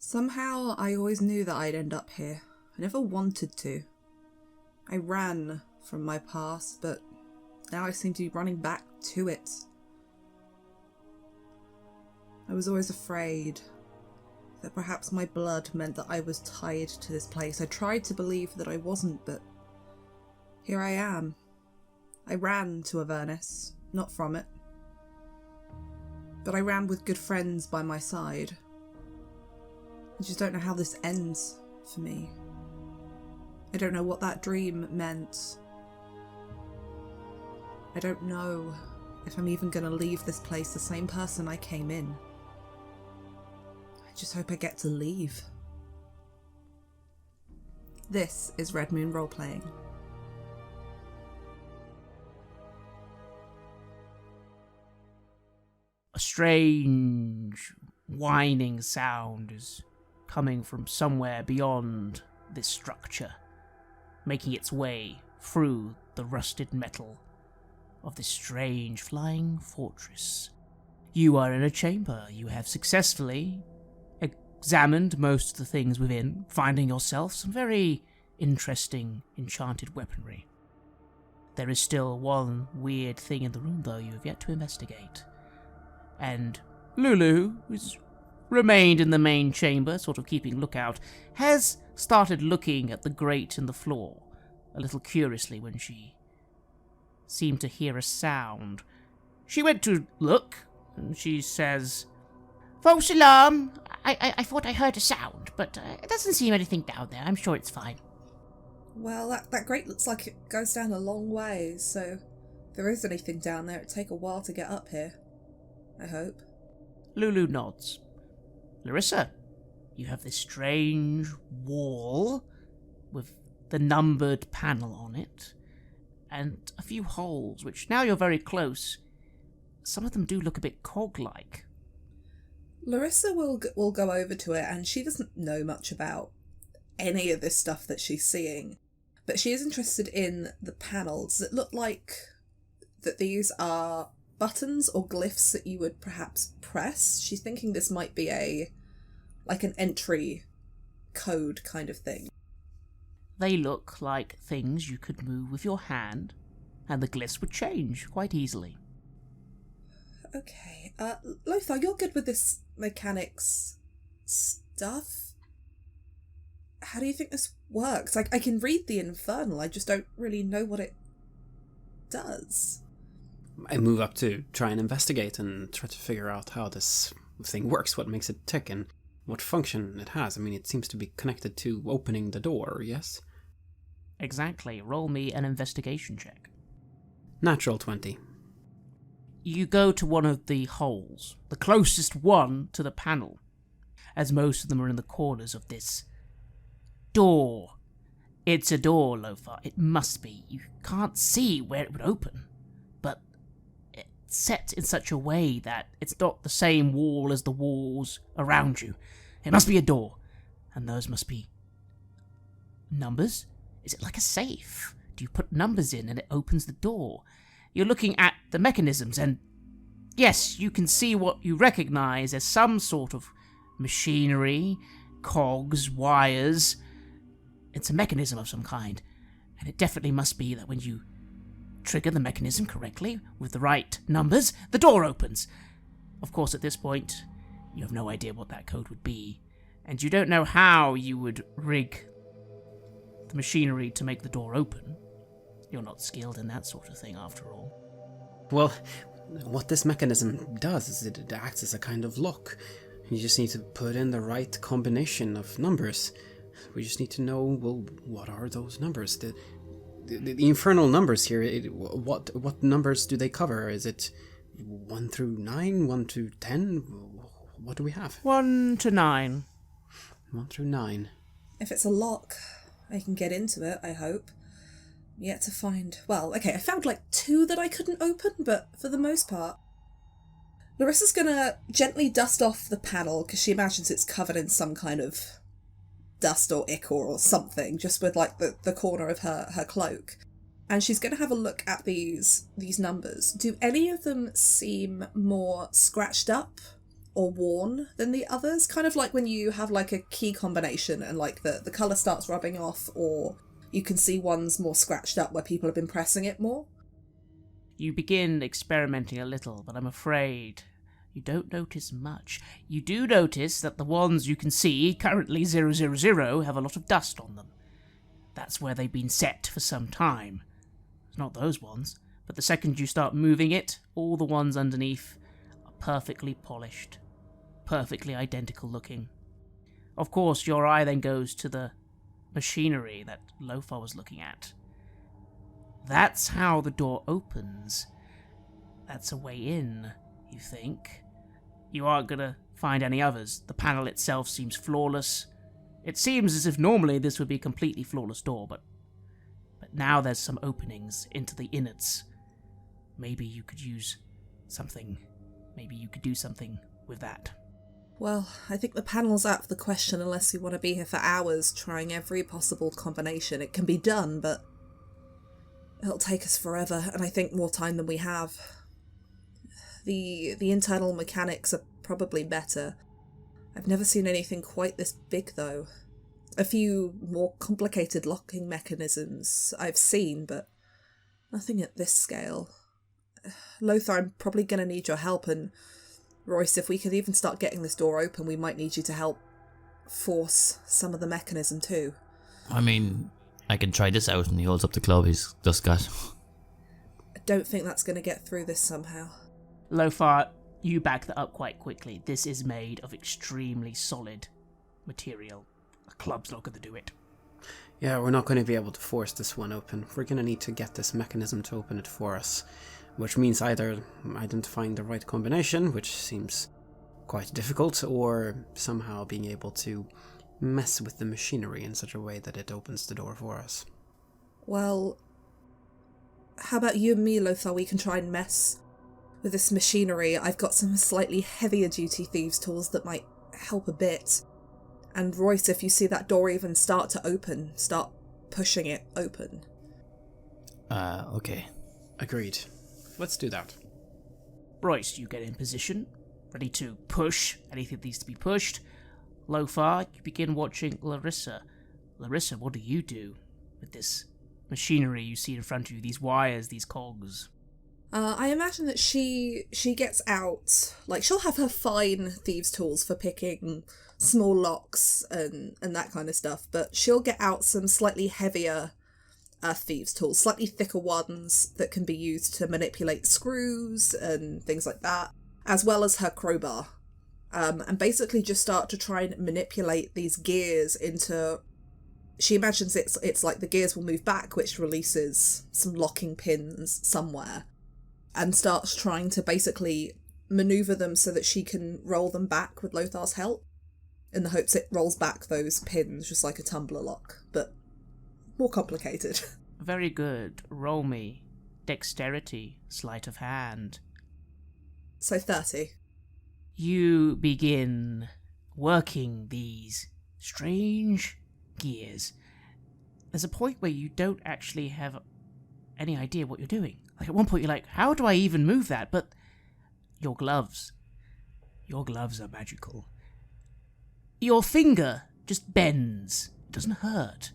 Somehow, I always knew that I'd end up here. I never wanted to. I ran from my past, but now I seem to be running back to it. I was always afraid that perhaps my blood meant that I was tied to this place. I tried to believe that I wasn't, but here I am. I ran to Avernus, not from it. But I ran with good friends by my side. I just don't know how this ends for me. I don't know what that dream meant. I don't know if I'm even going to leave this place the same person I came in. I just hope I get to leave. This is Red Moon Roleplaying. A strange, whining sound is coming from somewhere beyond this structure, making its way through the rusted metal of this strange flying fortress. You are in a chamber. You have successfully examined most of the things within, finding yourself some very interesting enchanted weaponry. There is still one weird thing in the room, though, you have yet to investigate. And Lulu, who's remained in the main chamber, sort of keeping lookout, has started looking at the grate in the floor, a little curiously when she seemed to hear a sound. She went to look, and she says, "False alarm! I thought I heard a sound, but it doesn't seem anything down there. I'm sure it's fine." Well, that grate looks like it goes down a long way, so if there is anything down there, it'd take a while to get up here. I hope. Lulu nods. Larissa, you have this strange wall with the numbered panel on it, and a few holes, which now you're very close, some of them do look a bit cog-like. Larissa will go over to it, and she doesn't know much about any of this stuff that she's seeing, but she is interested in the panels. It look like that these are buttons or glyphs that you would perhaps press. She's thinking this might be an entry code kind of thing. They look like things you could move with your hand, and the glyphs would change quite easily. Okay, Lothar, you're good with this mechanics stuff. How do you think this works? I can read the Infernal, I just don't really know what it does. I move up to try and investigate and try to figure out how this thing works, what makes it tick, and what function it has. I mean, it seems to be connected to opening the door, yes? Exactly. Roll me an investigation check. Natural 20. You go to one of the holes, the closest one to the panel, as most of them are in the corners of this door. It's a door, Lothar. It must be. You can't see where it would open, but it's set in such a way that it's not the same wall as the walls around you. It must be a door, and those must be numbers? Is it like a safe? Do you put numbers in and it opens the door? You're looking at the mechanisms, and yes, you can see what you recognize as some sort of machinery, cogs, wires. It's a mechanism of some kind, and it definitely must be that when you trigger the mechanism correctly, with the right numbers, the door opens. Of course, at this point, you have no idea what that code would be, and you don't know how you would rig the machinery to make the door open. You're not skilled in that sort of thing, after all. Well, what this mechanism does is it acts as a kind of lock. You just need to put in the right combination of numbers. We just need to know, well, what are those numbers? The infernal numbers here, what numbers do they cover? Is it 1 through 9, 1 to 10? What do we have? 1 to 9. 1 through 9. If it's a lock, I can get into it, I hope. Yet to find... Well, okay, I found like 2 that I couldn't open, but for the most part... Larissa's gonna gently dust off the panel, because she imagines it's covered in some kind of dust or ichor or something, just with like the corner of her cloak. And she's gonna have a look at these numbers. Do any of them seem more scratched up or worn than the others. Kind of like when you have like a key combination and like the colour starts rubbing off, or you can see ones more scratched up where people have been pressing it more. You begin experimenting a little, but I'm afraid you don't notice much. You do notice that the ones you can see, currently 000, have a lot of dust on them. That's where they've been set for some time. It's not those ones, but the second you start moving it, all the ones underneath are perfectly polished, perfectly identical looking. Of course, your eye then goes to the machinery that Lothar was looking at. That's how the door opens. That's a way in, you think. You aren't gonna find any others. The panel itself seems flawless. It seems as if normally this would be a completely flawless door, but now there's some openings into the innards. Maybe you could use something. Maybe you could do something with that. Well, I think the panel's out of the question unless you want to be here for hours trying every possible combination. It can be done, but it'll take us forever, and I think more time than we have. The internal mechanics are probably better. I've never seen anything quite this big, though. A few more complicated locking mechanisms I've seen, but nothing at this scale. Lothar, I'm probably going to need your help, and Royce, if we could even start getting this door open, we might need you to help force some of the mechanism too. I mean, I can try this out, and he holds up the club he's just got. I don't think that's going to get through this somehow. Lothar, you back that up quite quickly. This is made of extremely solid material. A club's not going to do it. Yeah, we're not going to be able to force this one open. We're going to need to get this mechanism to open it for us, which means either identifying the right combination, which seems quite difficult, or somehow being able to mess with the machinery in such a way that it opens the door for us. Well, how about you and me, Lothar? We can try and mess with this machinery. I've got some slightly heavier duty thieves' tools that might help a bit. And Royce, if you see that door even start to open, start pushing it open. Okay. Agreed. Let's do that. Royce, you get in position, ready to push anything that needs to be pushed. Lothar, you begin watching Larissa. Larissa, what do you do with this machinery you see in front of you, these wires, these cogs? I imagine that she gets out, like, she'll have her fine thieves' tools for picking small locks and that kind of stuff, but she'll get out some slightly heavier thieves' tools, slightly thicker ones that can be used to manipulate screws and things like that, as well as her crowbar. And basically just start to try and manipulate these gears into... She imagines it's like the gears will move back, which releases some locking pins somewhere, and starts trying to basically maneuver them so that she can roll them back with Lothar's help, in the hopes it rolls back those pins, just like a tumbler lock, but more complicated. Very good. Roll me. Dexterity. Sleight of hand. So 30. You begin working these strange gears. There's a point where you don't actually have any idea what you're doing. Like at one point you're like, how do I even move that? But your gloves are magical. Your finger just bends. It doesn't hurt.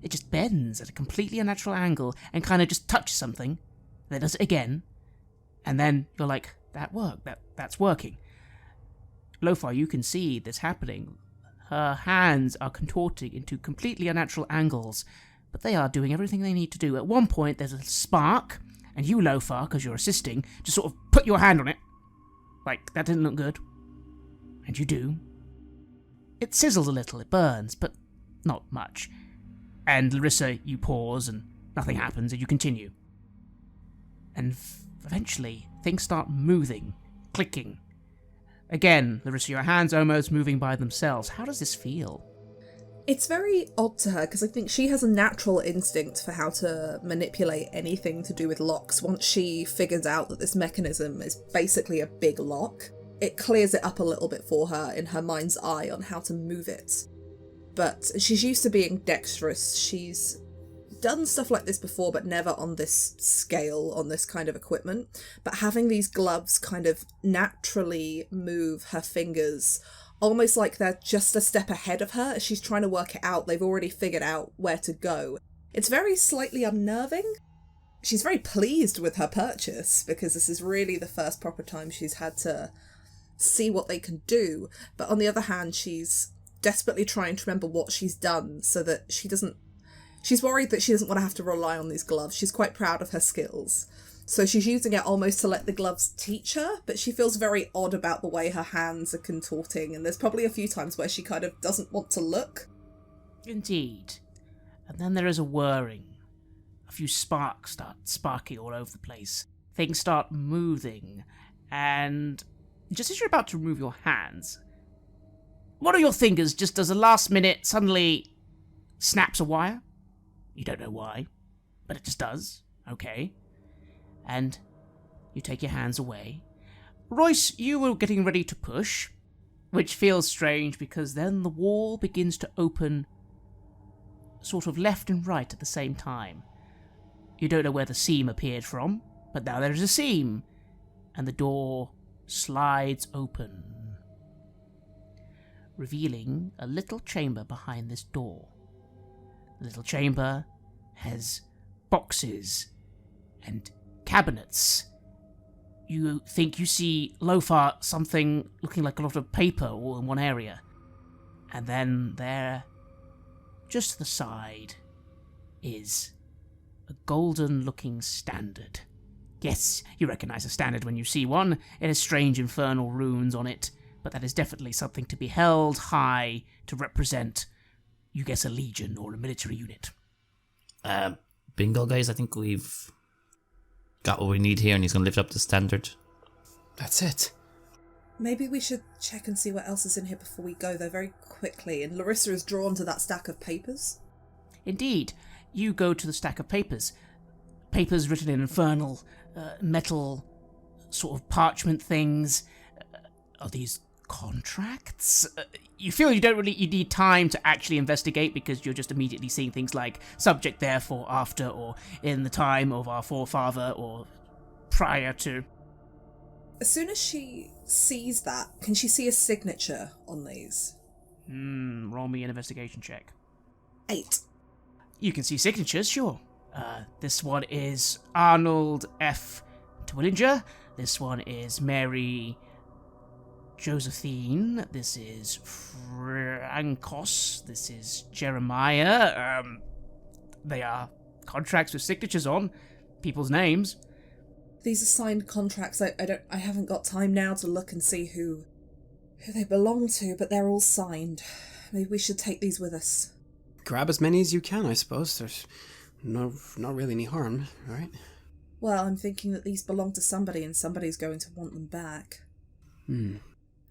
It just bends at a completely unnatural angle and kind of just touches something. Then does it again. And then you're like, that worked. That's working. Lothar, you can see this happening. Her hands are contorting into completely unnatural angles, but they are doing everything they need to do. At one point, there's a spark, and you, Lothar, because you're assisting, just sort of put your hand on it. Like, that didn't look good. And you do. It sizzles a little, it burns, but not much. And Larissa, you pause, and nothing happens, and you continue. And eventually, things start moving, clicking. Again, Larissa, your hands almost moving by themselves. How does this feel? It's very odd to her, because I think she has a natural instinct for how to manipulate anything to do with locks. Once she figures out that this mechanism is basically a big lock, it clears it up a little bit for her in her mind's eye on how to move it. But she's used to being dexterous. She's done stuff like this before, but never on this scale, on this kind of equipment. But having these gloves kind of naturally move her fingers, almost like they're just a step ahead of her as she's trying to work it out. They've already figured out where to go. It's very slightly unnerving. She's very pleased with her purchase, because this is really the first proper time she's had to see what they can do. But on the other hand, she's desperately trying to remember what she's done so that she's worried that she doesn't want to have to rely on these gloves. She's quite proud of her skills. So she's using it almost to let the gloves teach her, but she feels very odd about the way her hands are contorting, and there's probably a few times where she kind of doesn't want to look. Indeed. And then there is a whirring. A few sparks start sparking all over the place. Things start moving, and just as you're about to remove your hands, one of your fingers just does a last minute, suddenly snaps a wire. You don't know why, but it just does. Okay. And you take your hands away. Royce, you were getting ready to push, which feels strange because then the wall begins to open sort of left and right at the same time. You don't know where the seam appeared from, but now there is a seam, and the door slides open, revealing a little chamber behind this door. The little chamber has boxes and cabinets. You think you see Lothar something looking like a lot of paper all in one area. And then there, just to the side, is a golden-looking standard. Yes, you recognize a standard when you see one. It has strange infernal runes on it, but that is definitely something to be held high to represent, you guess, a legion or a military unit. Bingo, guys. I think we've got what we need here, and he's going to lift up the standard. That's it. Maybe we should check and see what else is in here before we go there very quickly. And Larissa is drawn to that stack of papers. Indeed, you go to the stack of papers. Papers written in infernal, metal, sort of parchment things. Are these contracts? You feel you need time to actually investigate because you're just immediately seeing things like subject, therefore, after, or in the time of our forefather, or prior to. As soon as she sees that, can she see a signature on these? Roll me an investigation check. 8. You can see signatures, sure. This one is Arnold F. Twillinger. This one is Mary Josephine. This is Frankos. This is Jeremiah. They are contracts with signatures on people's names. These are signed contracts. I haven't got time now to look and see who they belong to, but they're all signed. Maybe we should take these with us. Grab as many as you can, I suppose. There's not really any harm, right? Well, I'm thinking that these belong to somebody and somebody's going to want them back.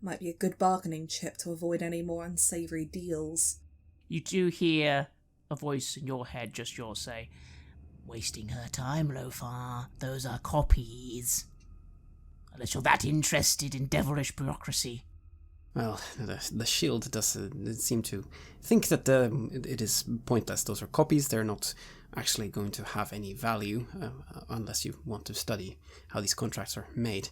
Might be a good bargaining chip to avoid any more unsavoury deals. You do hear a voice in your head, just yours, say, "Wasting her time, Lothar. Those are copies. Unless you're that interested in devilish bureaucracy." Well, the shield does seem to think that it is pointless. Those are copies. They're not actually going to have any value unless you want to study how these contracts are made.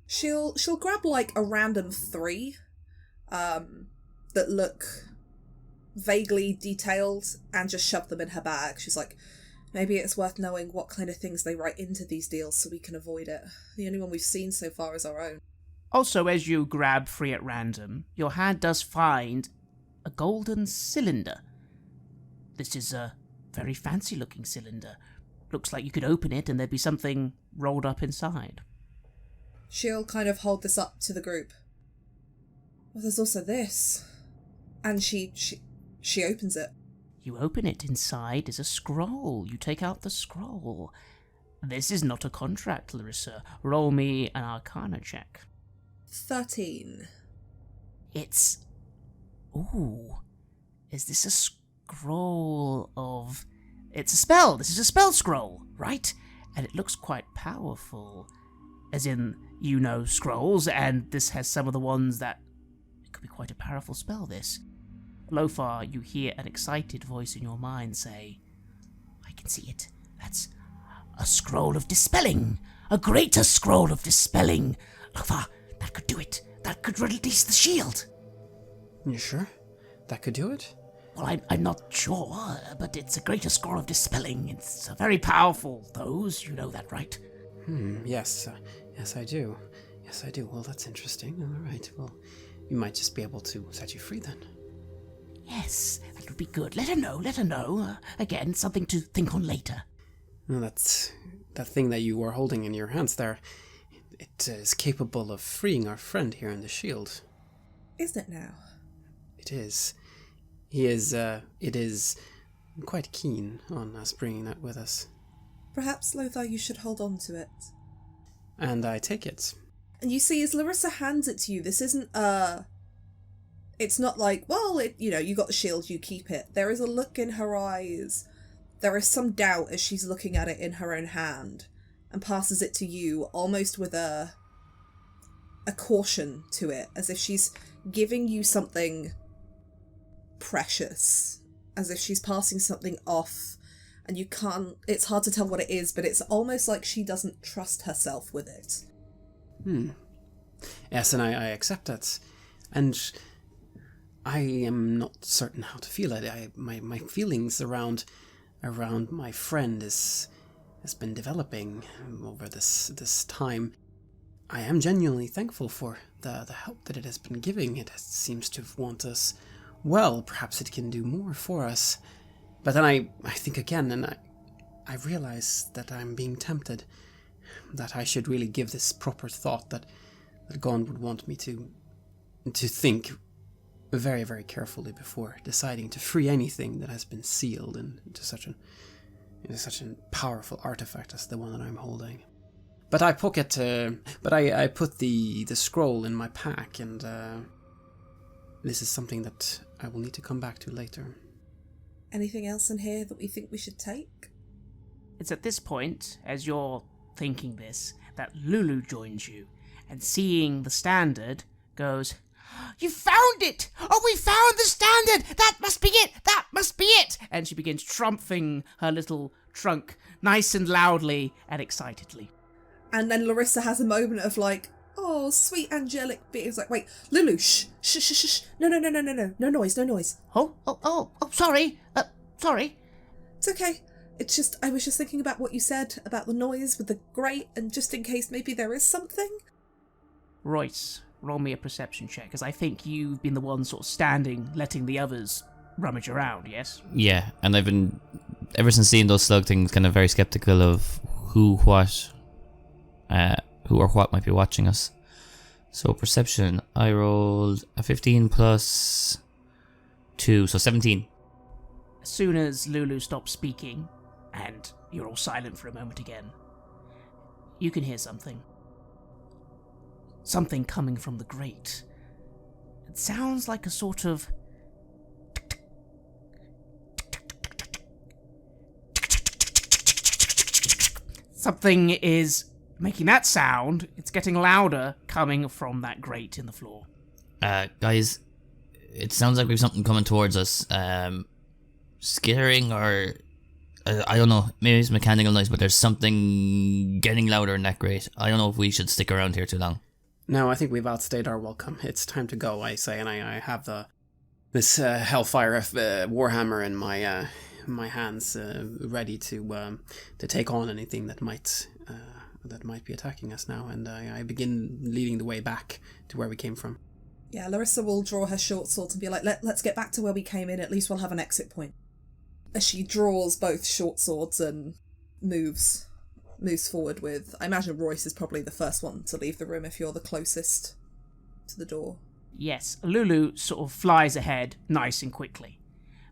She'll grab like a random 3 that look vaguely detailed and just shove them in her bag. She's like, maybe it's worth knowing what kind of things they write into these deals so we can avoid it. The only one we've seen so far is our own. Also, as you grab 3 at random, your hand does find a golden cylinder. This is a very fancy-looking cylinder. Looks like you could open it and there'd be something rolled up inside. She'll kind of hold this up to the group. Well, there's also this. And she opens it. You open it. Inside is a scroll. You take out the scroll. This is not a contract, Larissa. Roll me an Arcana check. 13. It's... Ooh. Is this a scroll of... It's a spell. This is a spell scroll, right? And it looks quite powerful. As in, you know scrolls, and this has some of the ones that... It could be quite a powerful spell, this. Lothar, you hear an excited voice in your mind say, "I can see it. That's a scroll of dispelling. A greater scroll of dispelling. Lothar, that could do it. That could release the shield. You sure? That could do it? Well, I'm not sure, but it's a greater scroll of dispelling. It's very powerful, those. You know that, right? Yes. Yes, I do. Yes, I do. Well, that's interesting. All right. Well, we might just be able to set you free then. Yes, that would be good. Let her know. Again, something to think on later. Well, that thing that you were holding in your hands there, it is capable of freeing our friend here in the shield. Is it now? It is. It is quite keen on us bringing that with us. Perhaps, Lothar, you should hold on to it. And I take it. And you see, as Larissa hands it to you, this isn't it's not like, well, you got the shield, you keep it. There is a look in her eyes. There is some doubt as she's looking at it in her own hand and passes it to you, almost with a caution to it, as if she's giving you something precious, as if she's passing something off, and it's hard to tell what it is, but it's almost like she doesn't trust herself with it. Yes, and I accept that. And I am not certain how to feel it. My feelings around my friend has been developing over this time. I am genuinely thankful for the help that it has been giving. It seems to want us well. Perhaps it can do more for us. But then I think again, and I realize that I'm being tempted, that I should really give this proper thought, that Eoghan would want me to think very, very carefully before deciding to free anything that has been sealed into such a powerful artifact as the one that I'm holding. But I put the scroll in my pack, and this is something that I will need to come back to later. Anything else in here that we think we should take? It's at this point, as you're thinking this, that Lulu joins you, and seeing the standard, goes, "You found it! Oh, we found the standard! That must be it! That must be it!" And she begins trumping her little trunk nice and loudly and excitedly. And then Larissa has a moment of like, oh, sweet angelic beings. Like, wait, Lulu, shh. No noise. Oh, sorry. Sorry. It's okay. It's just, I was just thinking about what you said about the noise with the grate, and just in case maybe there is something. Royce, roll me a perception check, as I think you've been the one sort of standing, letting the others rummage around, yes? Yeah, and I've been, ever since seeing those slug things, kind of very skeptical of who or what might be watching us. So perception, I rolled a 15 plus 2, so 17. As soon as Lulu stops speaking, and you're all silent for a moment again, you can hear something. Something coming from the grate. It sounds like a sort of something is making that sound. It's getting louder coming from that grate in the floor. Guys, it sounds like we've something coming towards us. Skittering or I don't know, maybe it's mechanical noise, but there's something getting louder in that grate. I don't know if we should stick around here too long. No, I think we've outstayed our welcome. It's time to go, I say, and I have this Hellfire Warhammer in my hands, ready to take on anything that might be attacking us now, and I begin leading the way back to where we came from. Yeah, Larissa will draw her short sword and be like, let's get back to where we came in, at least we'll have an exit point. As she draws both short swords and moves forward with, I imagine Royce is probably the first one to leave the room if you're the closest to the door. Yes, Lulu sort of flies ahead nice and quickly.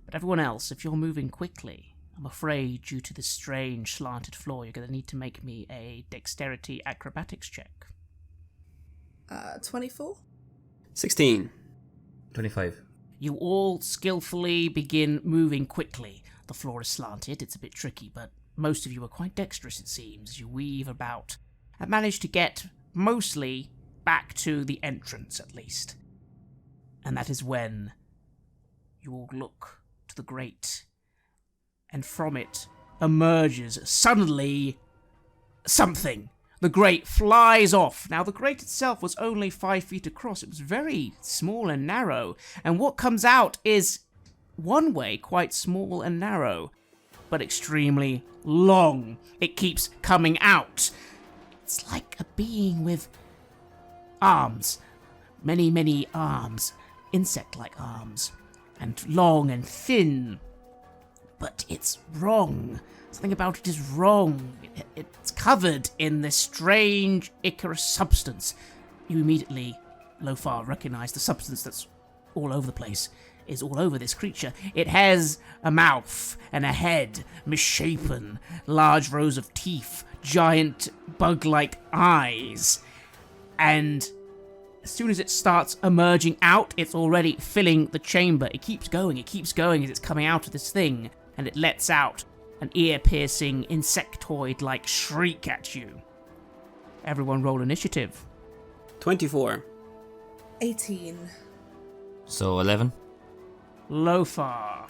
But everyone else, if you're moving quickly, I'm afraid due to this strange slanted floor, you're going to need to make me a dexterity acrobatics check. 24? 16. 25. You all skillfully begin moving quickly. The floor is slanted, it's a bit tricky, but most of you are quite dexterous, it seems, as you weave about and manage to get mostly back to the entrance, at least. And that is when you all look to the grate, and from it emerges. Suddenly, something. The grate flies off. Now, the grate itself was only 5 feet across. It was very small and narrow. And what comes out is, one way, quite small and narrow, but extremely long. It keeps coming out. It's like a being with arms. Many, many arms. Insect-like arms. And long and thin. But it's wrong. Something about it is wrong. It's covered in this strange Icarus substance. You immediately, Lofar, recognize the substance that's all over the place is all over this creature. It has a mouth and a head, misshapen, large rows of teeth, giant bug-like eyes. And as soon as it starts emerging out, it's already filling the chamber. It keeps going as it's coming out of this thing, and it lets out an ear-piercing, insectoid-like shriek at you. Everyone roll initiative. 24. 18. So 11. Lofar.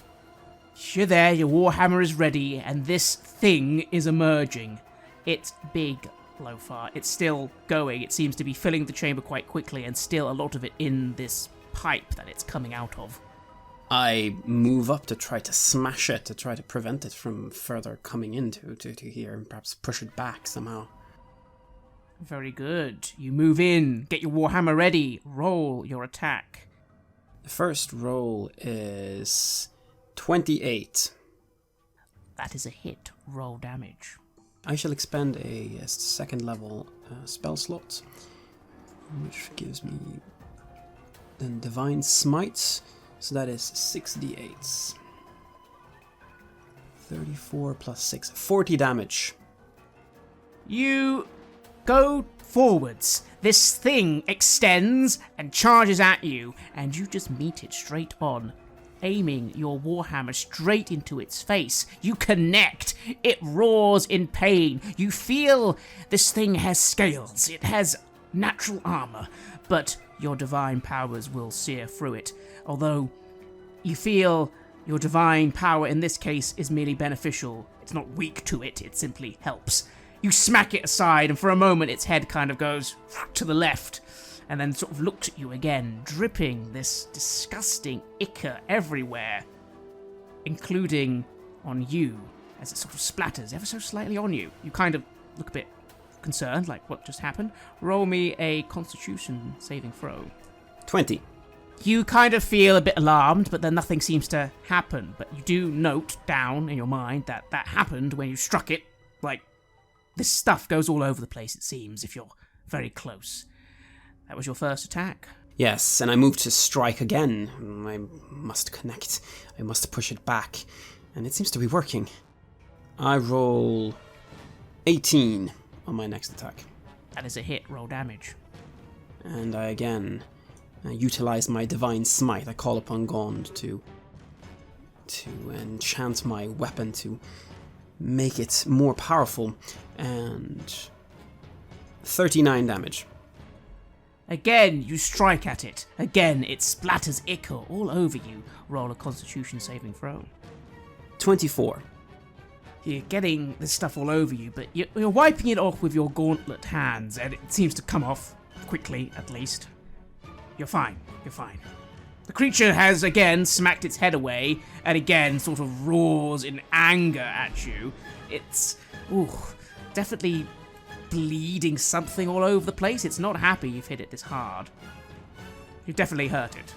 You're there, your warhammer is ready, and this thing is emerging. It's big, Lofar. It's still going. It seems to be filling the chamber quite quickly, and still a lot of it in this pipe that it's coming out of. I move up to try to smash it, to try to prevent it from further coming into to here, and perhaps push it back somehow. Very good. You move in, get your warhammer ready, roll your attack. The first roll is 28. That is a hit. Roll damage. I shall expend a second level spell slot, which gives me then Divine Smite, so that is 6d8. 34 plus 6, 40 damage. You go forwards. This thing extends and charges at you, and you just meet it straight on, aiming your warhammer straight into its face. You connect. It roars in pain. You feel this thing has scales. It has natural armor, but your divine powers will sear through it. Although you feel your divine power in this case is merely beneficial. It's not weak to it. It simply helps. You smack it aside, and for a moment its head kind of goes to the left, and then sort of looks at you again, dripping this disgusting ichor everywhere, including on you, as it sort of splatters ever so slightly on you. You kind of look a bit concerned, like what just happened. Roll me a Constitution saving throw. 20. You kind of feel a bit alarmed, but then nothing seems to happen. But you do note down in your mind that that happened when you struck it. Like, this stuff goes all over the place, it seems, if you're very close. That was your first attack. Yes, and I move to strike again. I must connect. I must push it back. And it seems to be working. I roll 18 on my next attack. That is a hit. Roll damage. And I again utilize my Divine Smite. I call upon Gond to enchant my weapon to make it more powerful, and 39 damage. Again, you strike at it. Again, it splatters ichor all over you. Roll a Constitution saving throw. 24. You're getting this stuff all over you, but you're wiping it off with your gauntlet hands, and it seems to come off quickly, at least. You're fine. You're fine. The creature has again smacked its head away, and again sort of roars in anger at you. It's, definitely bleeding something all over the place. It's not happy you've hit it this hard. You've definitely hurt it.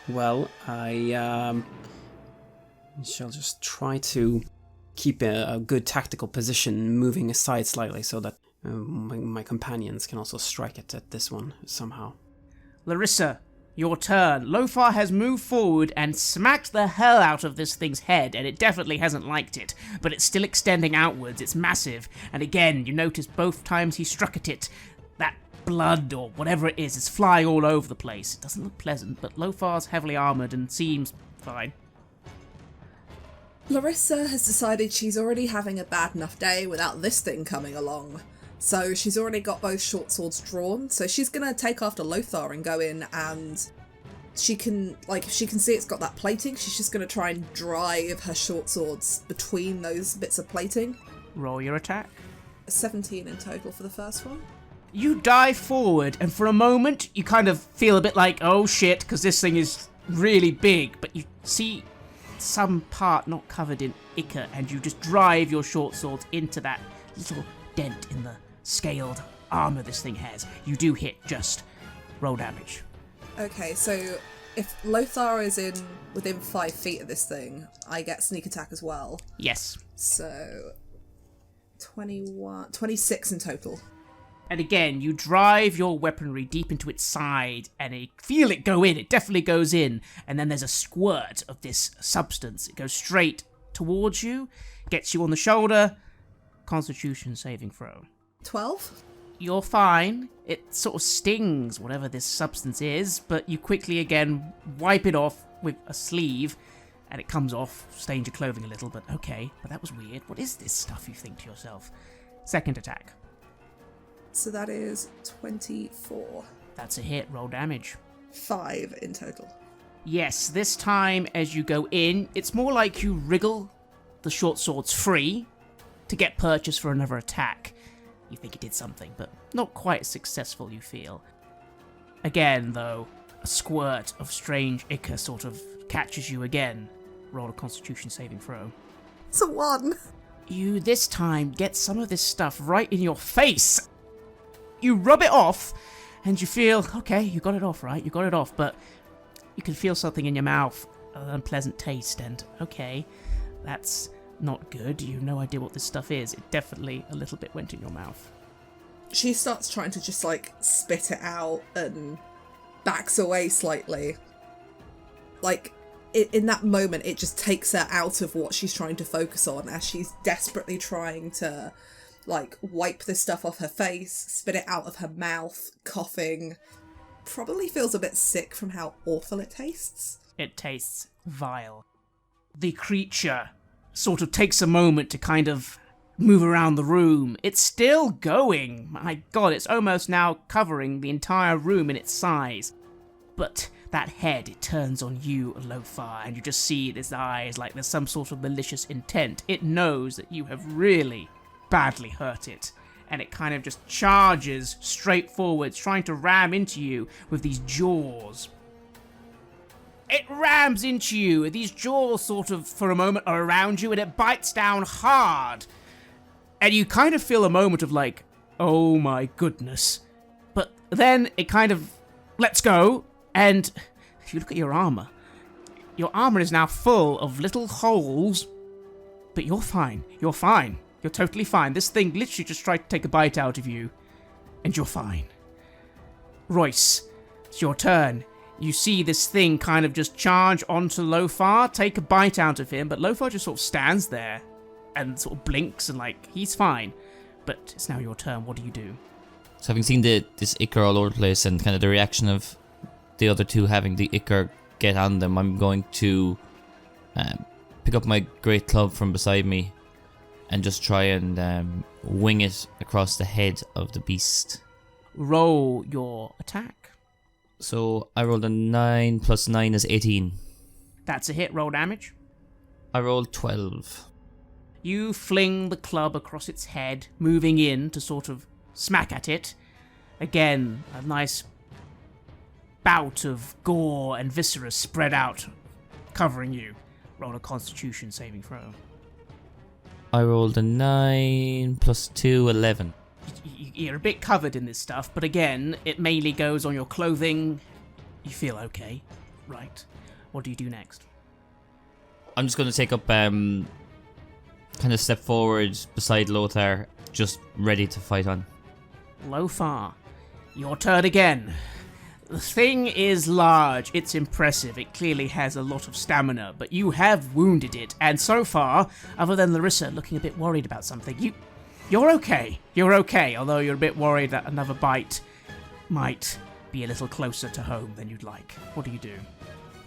Well, I shall just try to keep a good tactical position, moving aside slightly so that my companions can also strike it at this one somehow. Larissa, your turn. Lofar has moved forward and smacked the hell out of this thing's head, and it definitely hasn't liked it, but it's still extending outwards. It's massive, and again, you notice both times he struck at it, that blood or whatever it is flying all over the place. It doesn't look pleasant, but Lofar's heavily armoured and seems fine. Larissa has decided she's already having a bad enough day without this thing coming along. So she's already got both short swords drawn, so she's going to take after Lothar and go in and she can see it's got that plating, she's just going to try and drive her short swords between those bits of plating. Roll your attack. 17 in total for the first one. You dive forward, and for a moment, you kind of feel a bit like, oh shit, because this thing is really big, but you see some part not covered in ichor, and you just drive your short swords into that little dent in the scaled armor this thing has. You do hit, just roll damage. Okay, so if Lothar is within 5 feet of this thing, I get sneak attack as well. Yes. So 26 in total. And again, you drive your weaponry deep into its side, and you feel it go in. It definitely goes in. And then there's a squirt of this substance. It goes straight towards you, gets you on the shoulder. Constitution saving throw. 12? You're fine. It sort of stings, whatever this substance is, but you quickly again wipe it off with a sleeve, and it comes off, stains your clothing a little, but okay. But that was weird. What is this stuff, you think to yourself? Second attack. So that is 24. That's a hit. Roll damage. 5 in total. Yes, this time as you go in, it's more like you wriggle the short swords free to get purchase for another attack. You think it did something, but not quite as successful, you feel. Again, though, a squirt of strange ichor sort of catches you again. Roll a Constitution saving throw. It's a 1. You, this time, get some of this stuff right in your face. You rub it off, and you feel, okay, you got it off, right? You got it off, but you can feel something in your mouth, an unpleasant taste, and okay, that's not good. You have no idea what this stuff is. It definitely a little bit went in your mouth. She starts trying to just spit it out and backs away slightly. In that moment, it just takes her out of what she's trying to focus on as she's desperately trying to wipe this stuff off her face, spit it out of her mouth, coughing. Probably feels a bit sick from how awful it tastes. It tastes vile. The creature sort of takes a moment to kind of move around the room. It's still going. My god, it's almost now covering the entire room in its size. But that head, it turns on you, Lothar, and you just see its eyes like there's some sort of malicious intent. It knows that you have really badly hurt it, and it kind of just charges straight forwards, trying to ram into you with these jaws. It rams into you, these jaws sort of for a moment are around you, and it bites down hard. And you kind of feel a moment of oh my goodness. But then it kind of lets go, and if you look at your armor is now full of little holes, but you're fine. You're fine. You're totally fine. This thing literally just tried to take a bite out of you, and you're fine. Royce, it's your turn. You see this thing kind of just charge onto Lothar, take a bite out of him, but Lothar just sort of stands there and sort of blinks and he's fine. But it's now your turn. What do you do? So having seen this ichor all over the place and kind of the reaction of the other two having the ichor get on them, I'm going to pick up my great club from beside me and just try and wing it across the head of the beast. Roll your attack. So I rolled a 9 plus 9 is 18. That's a hit. Roll damage. I rolled 12. You fling the club across its head, moving in to sort of smack at it. Again, a nice bout of gore and viscera spread out, covering you. Roll a Constitution saving throw. I rolled a 9 plus 2, 11. You're a bit covered in this stuff, but again, it mainly goes on your clothing. You feel okay, right? What do you do next? I'm just going to take up, kind of step forward beside Lothar, just ready to fight on. Lothar, your turn again. The thing is large, it's impressive, it clearly has a lot of stamina, but you have wounded it, and so far, other than Larissa looking a bit worried about something, you're okay. You're okay, although you're a bit worried that another bite might be a little closer to home than you'd like. What do you do?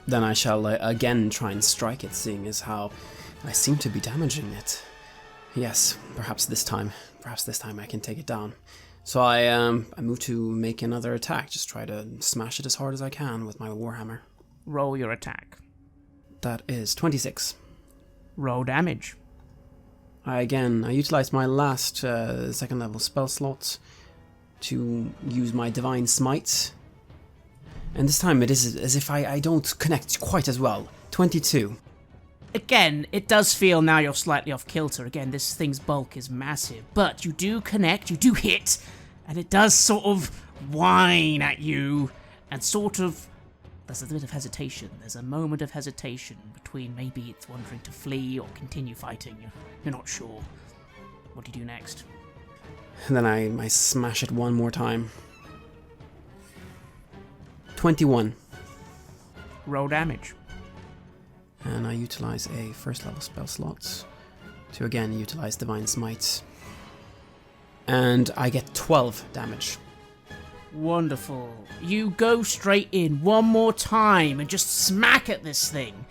Then I shall again try and strike it, seeing as how I seem to be damaging it. Yes, perhaps this time I can take it down. So I move to make another attack, just try to smash it as hard as I can with my warhammer. roll your attack. That is 26. Roll damage. I utilized my last second level spell slot to use my Divine Smite. And this time it is as if I don't connect quite as well. 22. Again, it does feel now you're slightly off kilter. Again, this thing's bulk is massive. But you do connect, you do hit, and it does sort of whine at you. And sort of, there's a bit of hesitation. There's a moment of hesitation between maybe it's wondering to flee or continue fighting. You're not sure. What do you do next? And then I smash it one more time. 21. Roll damage. And I utilize a first level spell slot to again utilize Divine Smite. And I get 12 damage. Wonderful. You go straight in one more time and just smack at this thing.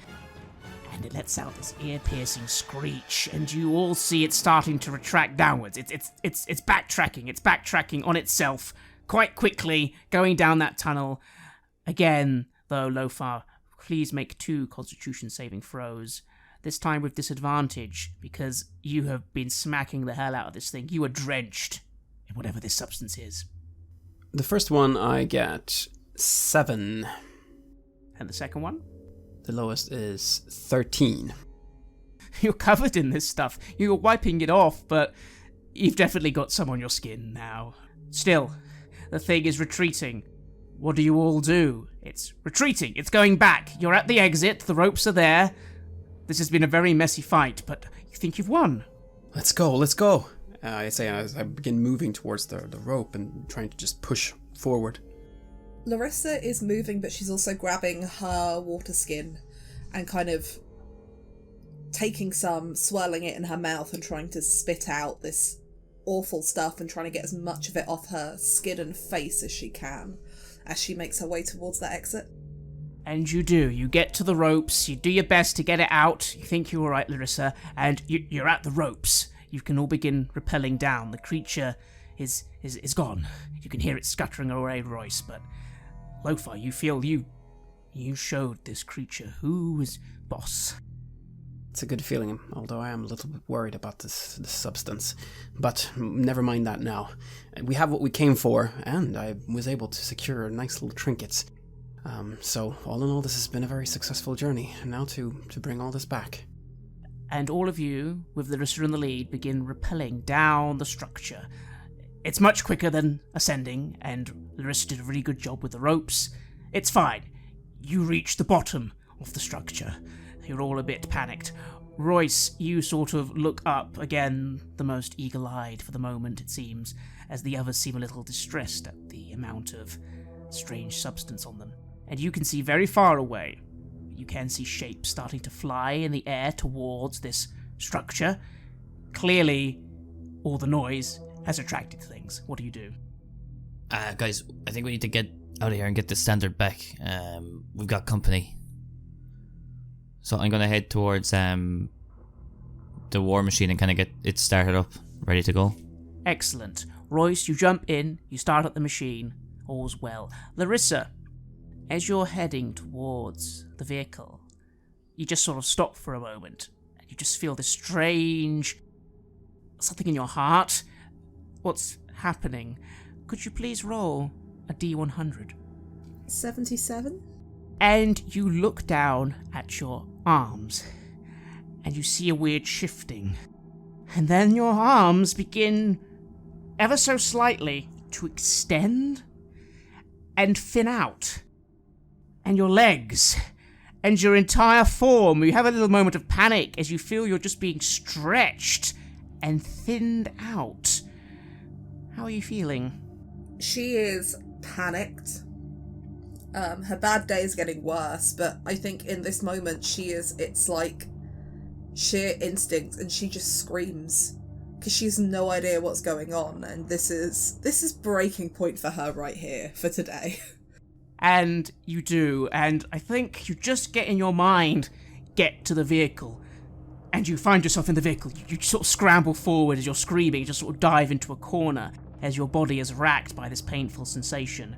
And it lets out this ear-piercing screech, and you all see it starting to retract downwards. It's backtracking. It's backtracking on itself quite quickly, going down that tunnel. Again, though, Lofar, please make 2 Constitution saving throws. This time with disadvantage, because you have been smacking the hell out of this thing. You are drenched in whatever this substance is. The first one I get 7. And the second one? The lowest is 13. You're covered in this stuff. You're wiping it off, but you've definitely got some on your skin now. Still, the thing is retreating. What do you all do? It's retreating. It's going back. You're at the exit. The ropes are there. This has been a very messy fight, but you think you've won. Let's go. I say as I begin moving towards the rope and trying to just push forward. Larissa is moving, but she's also grabbing her water skin and kind of taking some, swirling it in her mouth and trying to spit out this awful stuff and trying to get as much of it off her skin and face as she can as she makes her way towards that exit. And you do. You get to the ropes, you do your best to get it out, you think you're alright, Larissa, and you're at the ropes. You can all begin rappelling down. The creature is gone. You can hear it scuttering away, Royce, but Lofar, you feel you showed this creature who is boss. It's a good feeling, although I am a little bit worried about this substance. But never mind that now. We have what we came for, and I was able to secure nice little trinkets. So, all in all, this has been a very successful journey. Now to bring all this back. And all of you, with Larissa in the lead, begin rappelling down the structure. It's much quicker than ascending, and Larissa did a really good job with the ropes. It's fine. You reach the bottom of the structure. You're all a bit panicked. Royce, you sort of look up, again, the most eagle-eyed for the moment, it seems, as the others seem a little distressed at the amount of strange substance on them. And you can see very far away. You can see shapes starting to fly in the air towards this structure. Clearly, all the noise has attracted things. What do you do? Guys, I think we need to get out of here and get the standard back. We've got company. So I'm going to head towards the war machine and kind of get it started up, ready to go. Excellent. Royce, you jump in, you start at the machine. All's well. Larissa, as you're heading towards the vehicle, you just sort of stop for a moment. And you just feel this strange something in your heart. What's happening? Could you please roll a D100? 77? And you look down at your arms, and you see a weird shifting. And then your arms begin, ever so slightly, to extend and thin out. And your legs, and your entire form. You have a little moment of panic as you feel you're just being stretched and thinned out. How are you feeling? She is panicked. Her bad day is getting worse, but I think in this moment it's like sheer instinct, and she just screams because she has no idea what's going on, and this is breaking point for her right here for today. And you do, and I think you just get in your mind, get to the vehicle, and you find yourself in the vehicle. You sort of scramble forward as you're screaming, just sort of dive into a corner as your body is racked by this painful sensation.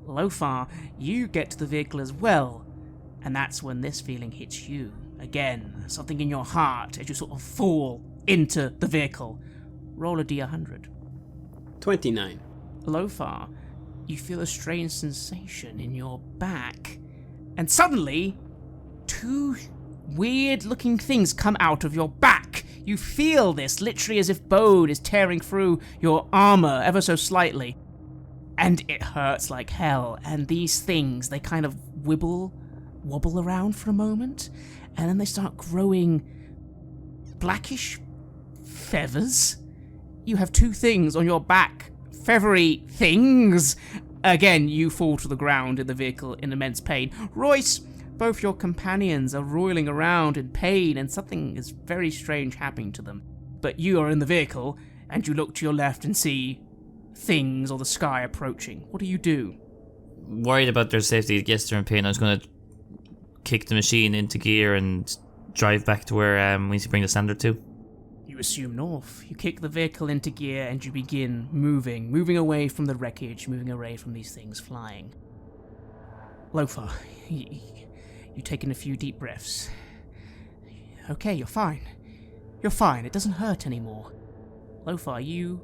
Lofar, you get to the vehicle as well, And that's when this feeling hits you. Again, something in your heart as you sort of fall into the vehicle. Roll a d100. 29. Lothar, you feel a strange sensation in your back. And suddenly, two weird-looking things come out of your back. You feel this, literally as if bone is tearing through your armor ever so slightly. And it hurts like hell. And these things, they kind of wobble around for a moment, and then they start growing blackish feathers. You have two things on your back. Feathery things. Again, you fall to the ground in the vehicle in immense pain. Royce, both your companions are roiling around in pain, and something is very strange happening to them. But you are in the vehicle, and you look to your left and see things or the sky approaching. What do you do? Worried about their safety, yes, they're in pain. I was going to kick the machine into gear and drive back to where we need to bring the standard to. You assume north. You kick the vehicle into gear and you begin moving away from the wreckage, moving away from these things flying. Lothar, you take in a few deep breaths. Okay, you're fine. You're fine. It doesn't hurt anymore. Lothar, you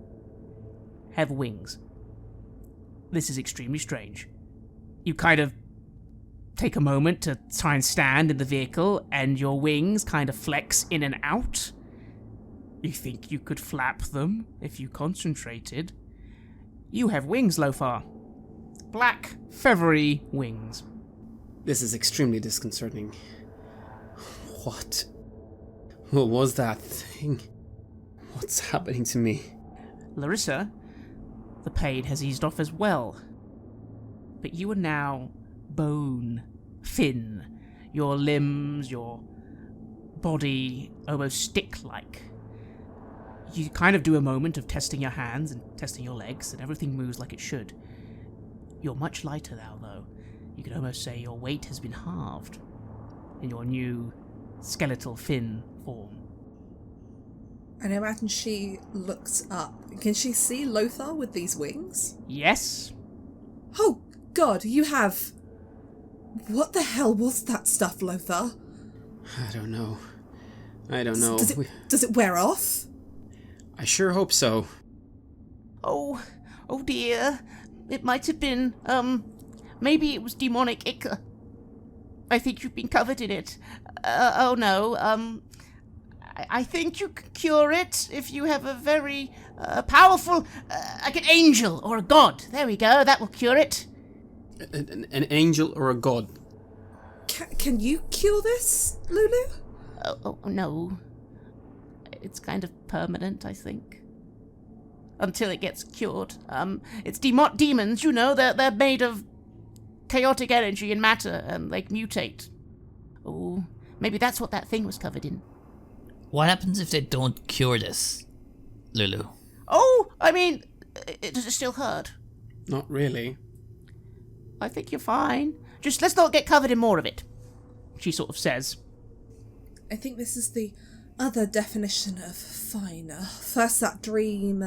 have wings. This is extremely strange. You kind of take a moment to try and stand in the vehicle, and your wings kind of flex in and out. You think you could flap them if you concentrated. You have wings, Lothar. Black, feathery wings. This is extremely disconcerting. What was that thing? What's happening to me? Larissa, the pain has eased off as well. But you are now bone, thin. Your limbs, your body almost stick-like. You kind of do a moment of testing your hands and testing your legs, and everything moves like it should. You're much lighter now, though. You could almost say your weight has been halved in your new skeletal thin form. And I imagine she looks up. Can she see Lothar with these wings? Yes. Oh, God, you have... What the hell was that stuff, Lothar? I don't know. Does it wear off? I sure hope so. Oh dear. It might have been, maybe it was demonic ichor. I think you've been covered in it. Oh no, I think you can cure it if you have a very powerful, like an angel or a god. There we go, that will cure it. An angel or a god? Can you cure this, Lulu? Oh no. It's kind of permanent, I think. Until it gets cured. It's demons, you know, they're made of chaotic energy and matter, and they mutate. Oh, maybe that's what that thing was covered in. What happens if they don't cure this, Lulu? Oh, I mean, does it still hurt? Not really. I think you're fine. Just let's not get covered in more of it, she sort of says. I think this is the other definition of fine. First that dream,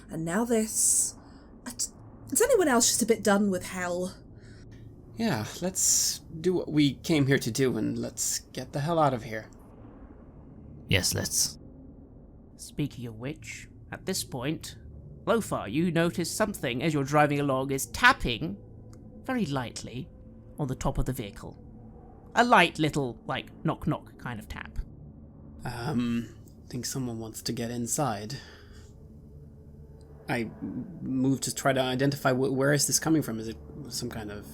and now this. Is anyone else just a bit done with hell? Yeah, let's do what we came here to do, and let's get the hell out of here. Yes, let's. Speaking of which, at this point, Lothar, you notice something as you're driving along is tapping, very lightly, on the top of the vehicle. A light little, like, knock-knock kind of tap. Think someone wants to get inside. I move to try to identify where is this coming from. Is it some kind of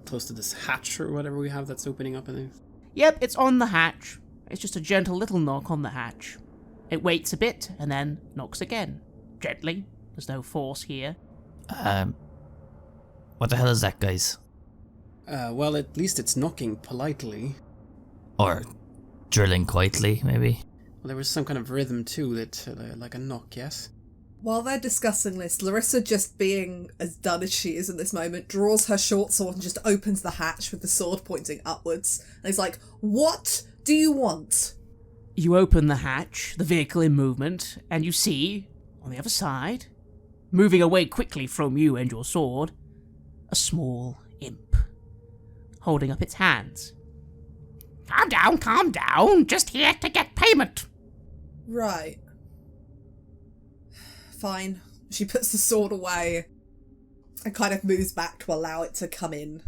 close to this hatch or whatever we have that's opening up in there? Yep, it's on the hatch. It's just a gentle little knock on the hatch. It waits a bit and then knocks again. Gently. There's no force here. What the hell is that, guys? Well, at least it's knocking politely. Or drilling quietly, maybe? Well, there was some kind of rhythm too, that like a knock, yes? While they're discussing this, Larissa, just being as done as she is in this moment, draws her short sword and just opens the hatch with the sword pointing upwards. And he's like, "What do you want?" You open the hatch, the vehicle in movement, and you see, on the other side, moving away quickly from you and your sword, a small imp, holding up its hands. Calm down. Just here to get payment. Right. Fine. She puts the sword away and kind of moves back to allow it to come in.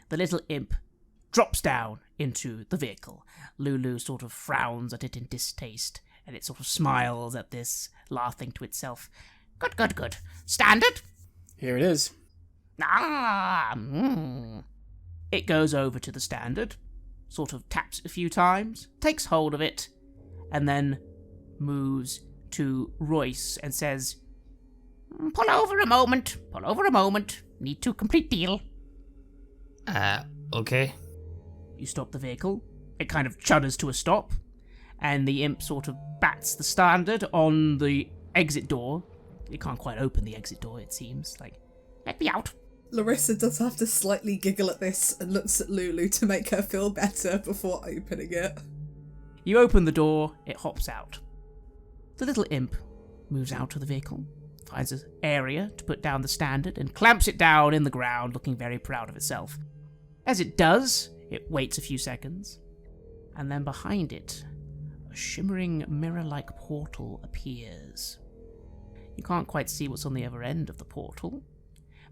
The little imp drops down into the vehicle. Lulu sort of frowns at it in distaste, and it sort of smiles at this, laughing to itself. Good. Standard? Here it is. It goes over to the standard, sort of taps it a few times, takes hold of it, and then moves to Royce and says, Pull over a moment. Need to complete deal. Okay. You stop the vehicle. It kind of chudders to a stop, and the imp sort of bats the standard on the exit door. It can't quite open the exit door, it seems. Like, let me out. Larissa does have to slightly giggle at this and looks at Lulu to make her feel better before opening it. You open the door, it hops out. The little imp moves out of the vehicle, finds an area to put down the standard, and clamps it down in the ground, looking very proud of itself. As it does, it waits a few seconds, and then behind it, a shimmering mirror-like portal appears. You can't quite see what's on the other end of the portal,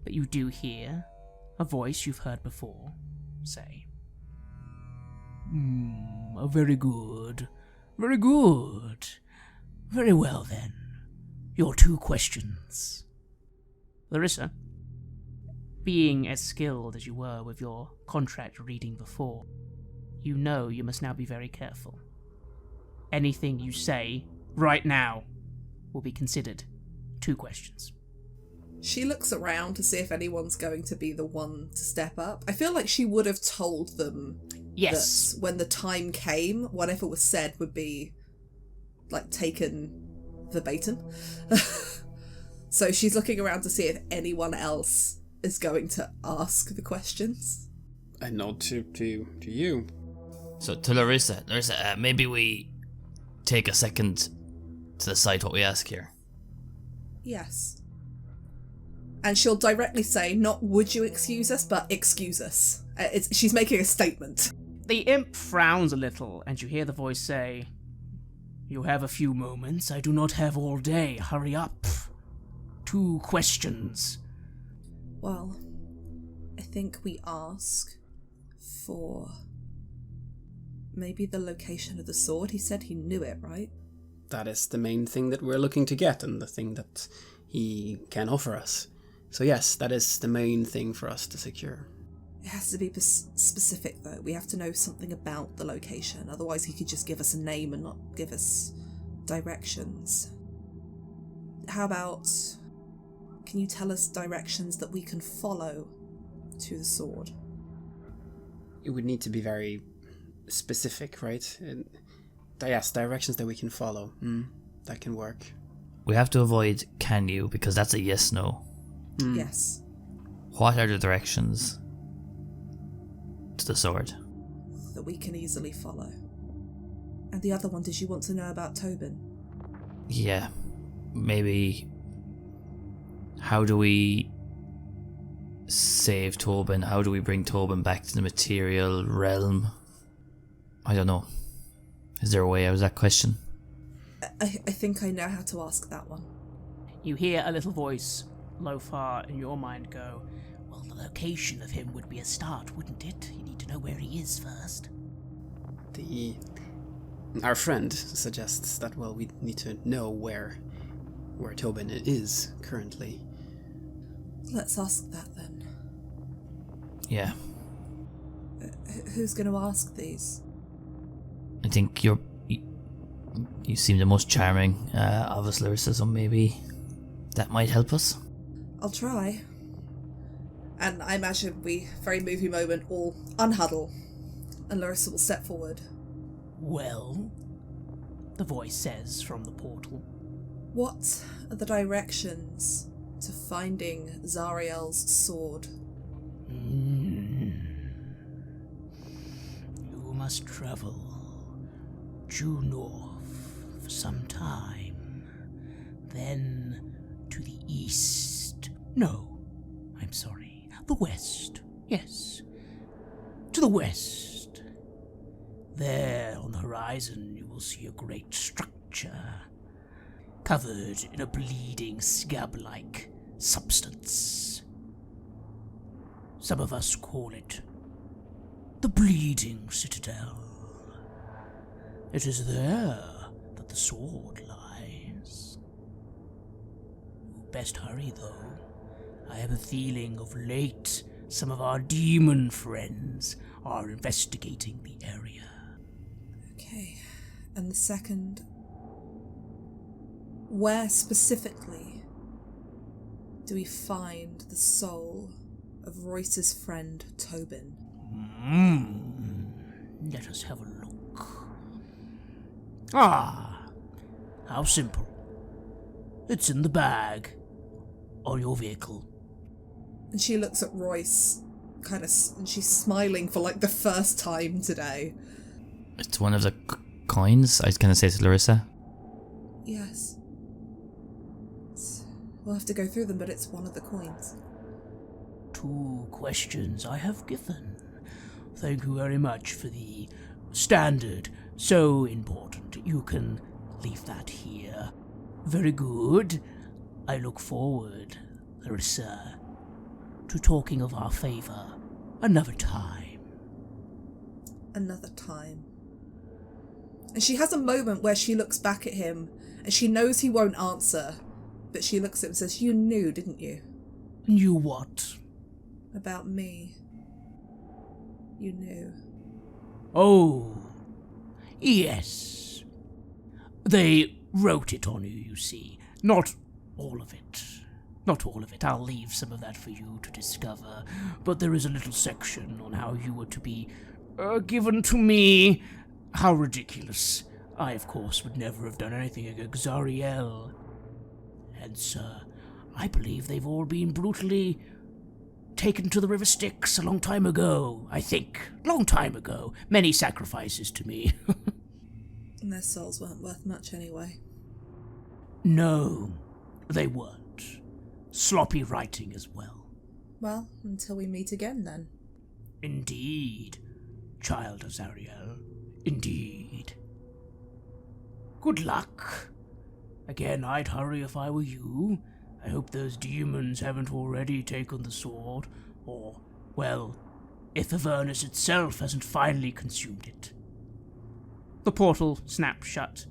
but you do hear a voice you've heard before say, Very good. Very well then. Your 2 questions. Larissa, being as skilled as you were with your contract reading before, you know you must now be very careful. Anything you say right now will be considered 2 questions. She looks around to see if anyone's going to be the one to step up. I feel like she would have told them Yes. that when the time came, whatever was said would be, like, taken verbatim. So she's looking around to see if anyone else is going to ask the questions. I nod to you. So to Larissa, maybe we take a second to decide what we ask here. Yes. And she'll directly say, not would you excuse us, but excuse us. She's making a statement. The imp frowns a little, and you hear the voice say, You have a few moments. I do not have all day. Hurry up. 2 questions. Well, I think we ask for maybe the location of the sword. He said he knew it, right? That is the main thing that we're looking to get, and the thing that he can offer us. So yes, that is the main thing for us to secure. It has to be specific, though. We have to know something about the location. Otherwise, he could just give us a name and not give us directions. How about, can you tell us directions that we can follow to the sword? It would need to be very specific, right? Yes, directions that we can follow. That can work. We have to avoid can you, because that's a yes-no. Yes. What are the directions to the sword? That we can easily follow. And the other one, did you want to know about Tobin? Yeah, maybe. How do we save Tobin? How do we bring Tobin back to the material realm? I don't know. Is there a way out of that question? I think I know how to ask that one. You hear a little voice, low far in your mind, go, Well, the location of him would be a start, wouldn't it? You need to know where he is first. Our friend suggests that, well, we need to know where Tobin is currently. Let's ask that then. Yeah. Who's going to ask these? I think you seem the most charming of us, Larissa, so maybe that might help us. I'll try. And I imagine we, very movie moment, all unhuddle, and Larissa will step forward. Well, the voice says from the portal. What are the directions to finding Zariel's sword? You must travel due north for some time, then to the east. No, I'm sorry, the west. Yes, to the west, There on the horizon you will see a great structure, covered in a bleeding scab-like substance. Some of us call it the Bleeding Citadel. It is there that the sword lies. Best hurry, though. I have a feeling of late some of our demon friends are investigating the area. Okay, and the second... Where specifically do we find the soul of Royce's friend Tobin? Let us have a look. Ah, how simple. It's in the bag on your vehicle. And she looks at Royce, and she's smiling for like the first time today. It's one of the coins, I was going to say to Larissa. Yes. We'll have to go through them, but it's one of the coins. 2 questions I have given. Thank you very much for the standard. So important. You can leave that here. Very good. I look forward, Larissa, to talking of our favour another time. Another time. And she has a moment where she looks back at him, and she knows he won't answer, but she looks at him and says, "You knew, didn't you?" Knew what? About me. You knew. Oh, yes. They wrote it on you see. Not all of it. Not all of it. I'll leave some of that for you to discover. But there is a little section on how you were to be given to me. How ridiculous. I, of course, would never have done anything against Zariel. And, sir, I believe they've all been brutally taken to the River Styx a long time ago, I think. Long time ago. Many sacrifices to me. And their souls weren't worth much anyway. No, they weren't. Sloppy writing as well. Well, until we meet again then. Indeed, child of Zariel. Indeed. Good luck. Again, I'd hurry if I were you. I hope those demons haven't already taken the sword, or, well, if Avernus itself hasn't finally consumed it. The portal snaps shut.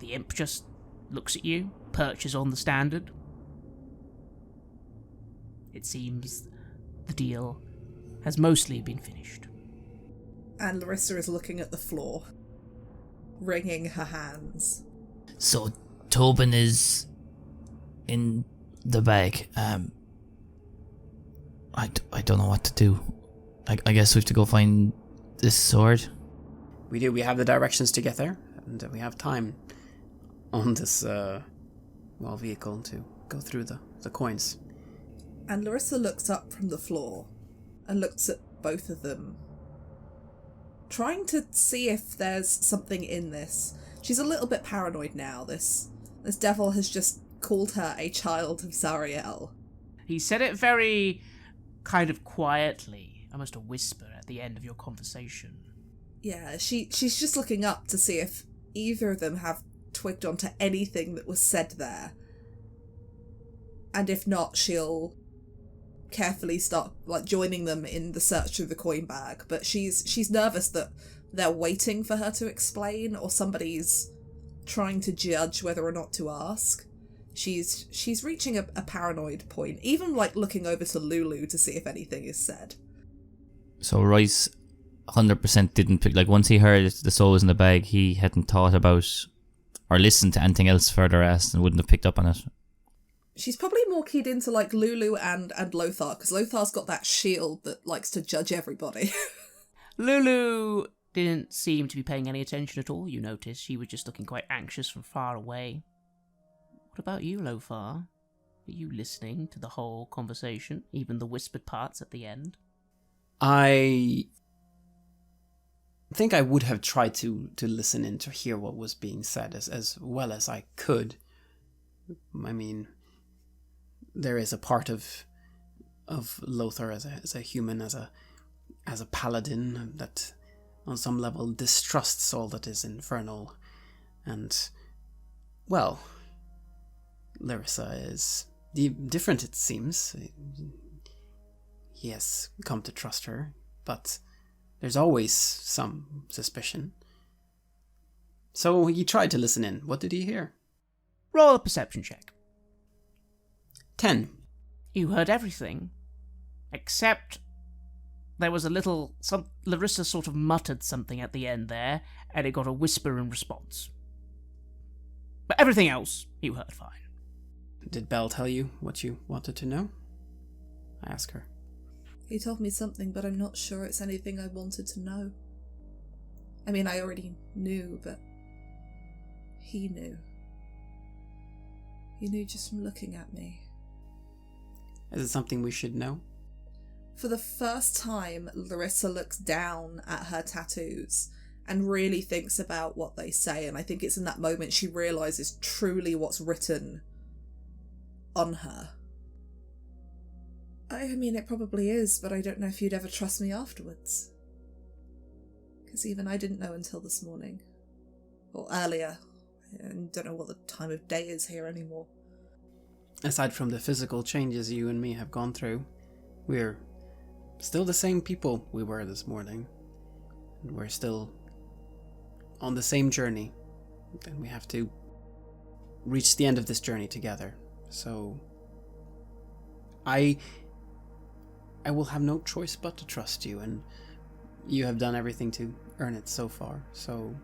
The imp just looks at you, perches on the standard. It seems the deal has mostly been finished. And Larissa is looking at the floor, wringing her hands. So, Tobin is in the bag. I don't know what to do. I guess we have to go find this sword. We do. We have the directions to get there, and we have time on this vehicle to go through the coins. And Larissa looks up from the floor and looks at both of them, trying to see if there's something in this. She's a little bit paranoid now. This devil has just called her a child of Zariel. He said it very kind of quietly, almost a whisper at the end of your conversation. Yeah, she's just looking up to see if either of them have twigged onto anything that was said there. And if not, she'll carefully start joining them in the search through the coin bag. But she's nervous that they're waiting for her to explain, or somebody's trying to judge whether or not to ask. She's reaching a paranoid point, even looking over to Lulu to see if anything is said. So Royce 100% didn't pick, once he heard the soul was in the bag, he hadn't thought about or listened to anything else further asked and wouldn't have picked up on it. She's probably more keyed into Lulu and Lothar, because Lothar's got that shield that likes to judge everybody. Lulu didn't seem to be paying any attention at all, you notice. She was just looking quite anxious from far away. What about you, Lothar? Were you listening to the whole conversation, even the whispered parts at the end? I think I would have tried to listen in to hear what was being said as well as I could. I mean, there is a part of Lothar as a human, as a paladin, that on some level, distrusts all that is infernal. And, well, Larissa is different, it seems. He has come to trust her, but there's always some suspicion. So he tried to listen in. What did he hear? Roll a perception check. 10. You heard everything, except there was a little... Larissa sort of muttered something at the end there, and it got a whisper in response. But everything else, you heard fine. Did Bell tell you what you wanted to know? I asked her. He told me something, but I'm not sure it's anything I wanted to know. I mean, I already knew, but he knew. He knew just from looking at me. Is it something we should know? For the first time, Larissa looks down at her tattoos and really thinks about what they say, and I think it's in that moment she realises truly what's written on her. I mean, it probably is, but I don't know if you'd ever trust me afterwards. Because even I didn't know until this morning. Or earlier. I don't know what the time of day is here anymore. Aside from the physical changes you and me have gone through, we're still the same people we were this morning. And we're still on the same journey. And we have to reach the end of this journey together. So I will have no choice but to trust you, and you have done everything to earn it so far, so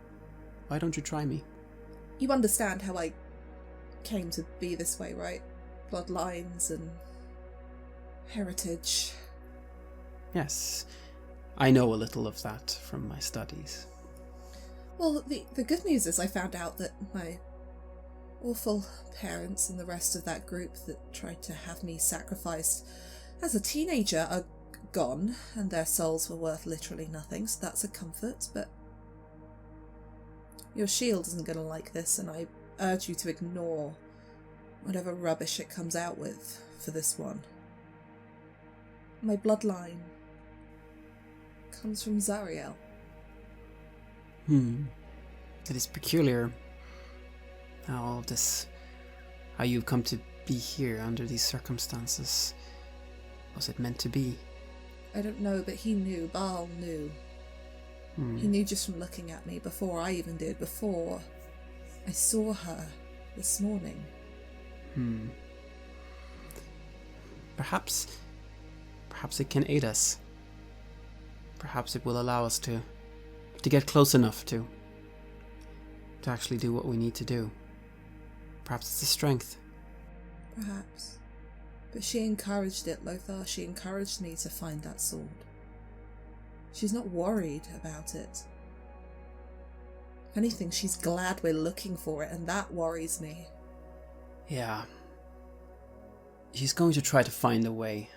why don't you try me? You understand how I came to be this way, right? Bloodlines and heritage. Yes, I know a little of that from my studies. Well, the good news is I found out that my awful parents and the rest of that group that tried to have me sacrificed as a teenager are gone, and their souls were worth literally nothing, so that's a comfort, but your shield isn't going to like this, and I urge you to ignore whatever rubbish it comes out with for this one. My bloodline comes from Zariel. It is peculiar how you've come to be here under these circumstances. Was it meant to be? I don't know, but he knew. Baal knew. He knew just from looking at me, before I even did, before I saw her this morning. Perhaps it can aid us. Perhaps it will allow us to get close enough to actually do what we need to do. Perhaps it's a strength. Perhaps. But she encouraged it, Lothar. She encouraged me to find that sword. She's not worried about it. If anything, she's glad we're looking for it, and that worries me. Yeah. She's going to try to find a way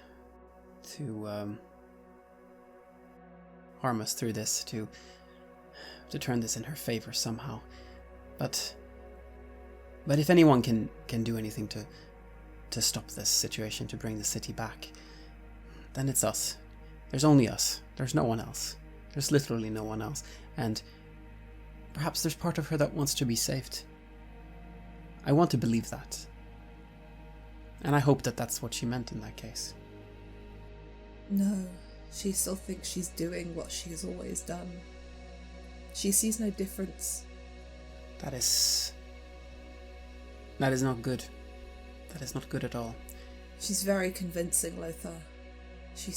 to harm us through this, to turn this in her favor somehow. But if anyone can do anything to stop this situation, to bring the city back, then it's us. There's only us. There's no one else. There's literally no one else. And perhaps there's part of her that wants to be saved. I want to believe that. And I hope that that's what she meant in that case. No, she still thinks she's doing what she has always done. She sees no difference. That is not good. That is not good at all. She's very convincing, Lothar. She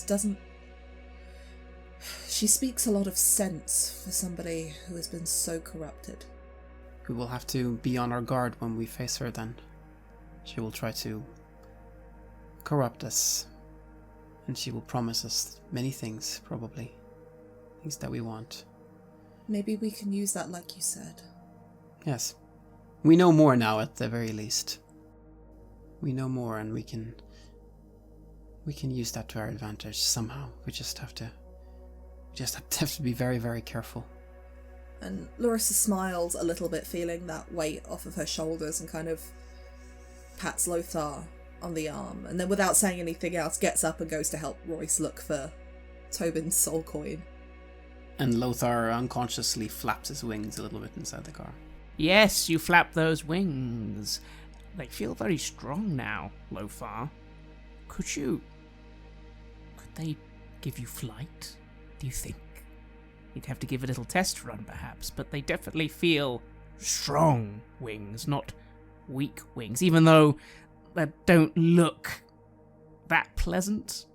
speaks a lot of sense for somebody who has been so corrupted. We will have to be on our guard when we face her then. She will try to corrupt us. And she will promise us many things, probably. Things that we want. Maybe we can use that like you said. Yes. We know more now at the very least. We know more and we can use that to our advantage somehow. We just have to be very, very careful. And Larissa smiles a little bit, feeling that weight off of her shoulders, and kind of pats Lothar on the arm, and then without saying anything else gets up and goes to help Royce look for Tobin's soul coin. And Lothar unconsciously flaps his wings a little bit inside the car. Yes, you flap those wings. They feel very strong now, Lothar. Could they give you flight, do you think? You'd have to give a little test run, perhaps, but they definitely feel strong wings, not weak wings, even though they don't look that pleasant.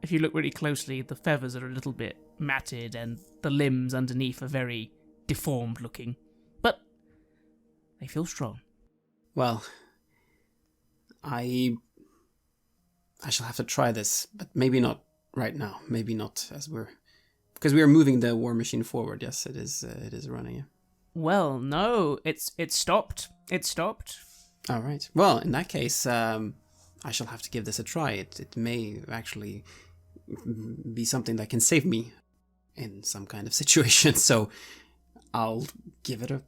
If you look really closely, the feathers are a little bit matted and the limbs underneath are very deformed looking, but they feel strong. Well, I shall have to try this, but maybe not right now. Maybe not because we are moving the war machine forward. Yes, it is running. Well, no, it stopped. It stopped. All right. Well, in that case, I shall have to give this a try. It may actually be something that can save me in some kind of situation. So I'll give it a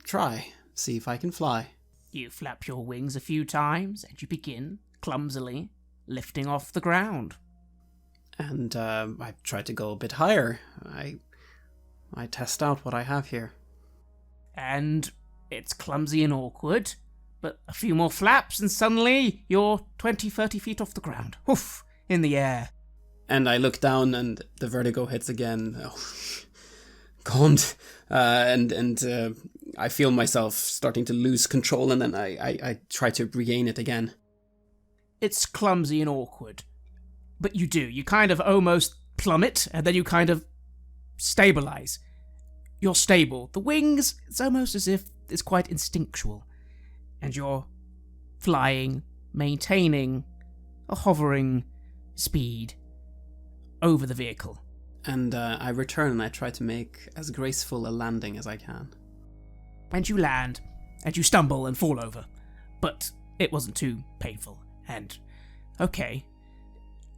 try. See if I can fly. You flap your wings a few times, and you begin, clumsily, lifting off the ground. And I try to go a bit higher. I test out what I have here. And it's clumsy and awkward, but a few more flaps and suddenly you're 20, 30 feet off the ground. Hoof! In the air. And I look down and the vertigo hits again. Oh, God. And I feel myself starting to lose control, and then I try to regain it again. It's clumsy and awkward. But you do. You kind of almost plummet, and then you kind of stabilize. You're stable. The wings, it's almost as if it's quite instinctual. And you're flying, maintaining a hovering speed over the vehicle. And I return and I try to make as graceful a landing as I can. And you land, and you stumble and fall over. But it wasn't too painful. And, okay,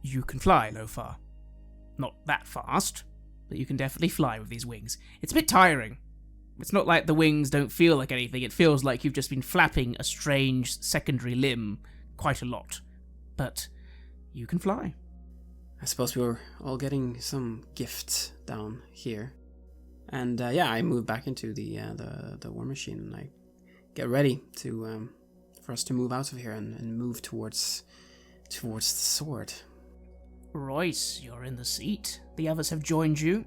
you can fly, Lothar. Not that fast, but you can definitely fly with these wings. It's a bit tiring. It's not like the wings don't feel like anything. It feels like you've just been flapping a strange secondary limb quite a lot. But you can fly. I suppose we were all getting some gifts down here. And I move back into the war machine, and I get ready to for us to move out of here and move towards the sword. Royce, you're in the seat. The others have joined you.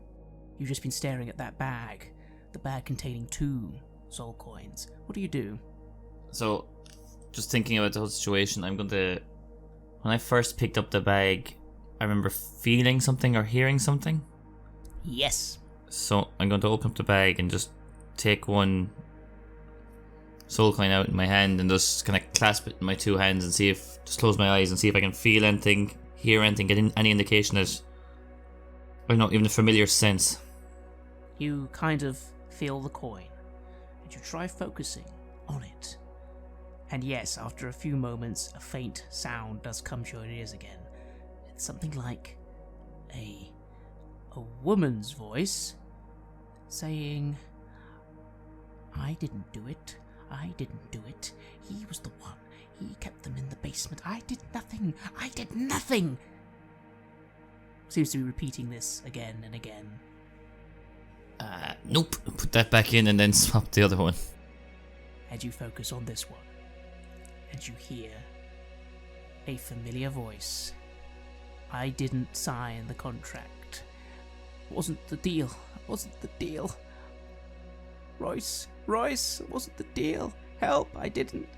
You've just been staring at that bag. The bag containing 2 soul coins. What do you do? So, just thinking about the whole situation, when I first picked up the bag, I remember feeling something or hearing something. Yes. So, I'm going to open up the bag and just take 1 soul coin out in my hand and just kind of clasp it in my 2 hands and just close my eyes and see if I can feel anything, hear anything, get any indication that, I don't know, even a familiar sense. You kind of feel the coin, and you try focusing on it. And yes, after a few moments, a faint sound does come to your ears again. It's something like a woman's voice saying, "I didn't do it. I didn't do it. He was the one. He kept them in the basement. I did nothing. I did nothing." Seems to be repeating this again and again. Nope. Put that back in and then swap the other one. And you focus on this one. And you hear a familiar voice. "I didn't sign the contract. It wasn't the deal. It wasn't the deal. Royce, it wasn't the deal. Help, I didn't.